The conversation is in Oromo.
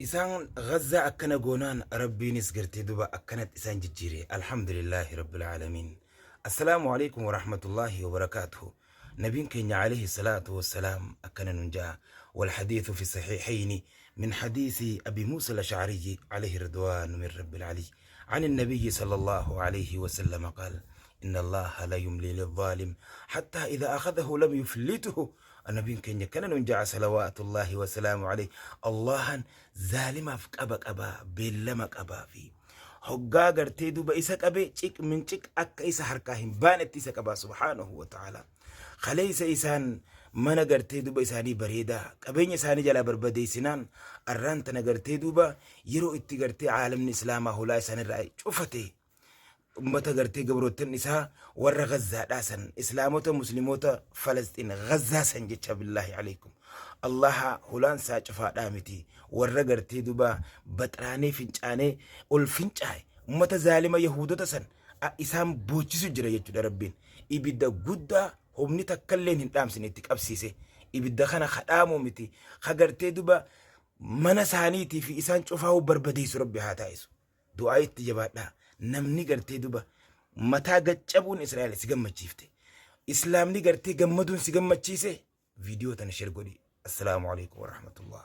إسان غزة أكنا جونان ربي نسقرتي دوبا أكنت إسان جيري الحمد لله رب العالمين. السلام عليكم ورحمة الله وبركاته. نبي كenya عليه الصلاة والسلام أكنا ننجا، والحديث في الصحيحين من حديث أبي موسى الأشعري عليه رضوان من رب العلي عن النبي صلى الله عليه وسلم قال: إن الله لا يملي للظالم حتى إذا أخذه لم يفلته. النبي كenya كان ننجا صلوات الله وسلام عليه الله ظالما فقبك أبا بلمك أبا في هقا غرتي دوبا إسا قبي چك من چك أكا إسا حركاهم بانت إسا قبا سبحانه وتعالى خليس إسان mana gartee duba isaanii bareedaa qabeenya isaanii jala barbadee sinaan arraan tana gartee duba yeroo itti gartee caalamni islaamaa hulaa isaanirraa cufate ummata gartee gabrootan isaa warra gazzaadhaa san islaamota muslimota falastiin gazzaa san jecha billaahi alaykum allaha hulaan saa cufaadhaa miti warra gartee duba baxraanee fincaanee ol fincaaye ummata zaalima yahudota san isaan boochisu jira jechuudha rabbiin ibidda guddaa humni takkalleen hin dhaamsinetti qabsiise ibidda kana khadaamu miti khagartee duba mana saaniitii fi isaan cufaa'u barbadeessu rabbi haa taa'isu du'aa itti jabaadha namni gartee duba mataa gaccabuun Israa'el si gammachiifte islaamni gartee gammaduun si gammachiise viidiyoo tana share godhi. Assalaamu alaykum wa rahmatullah.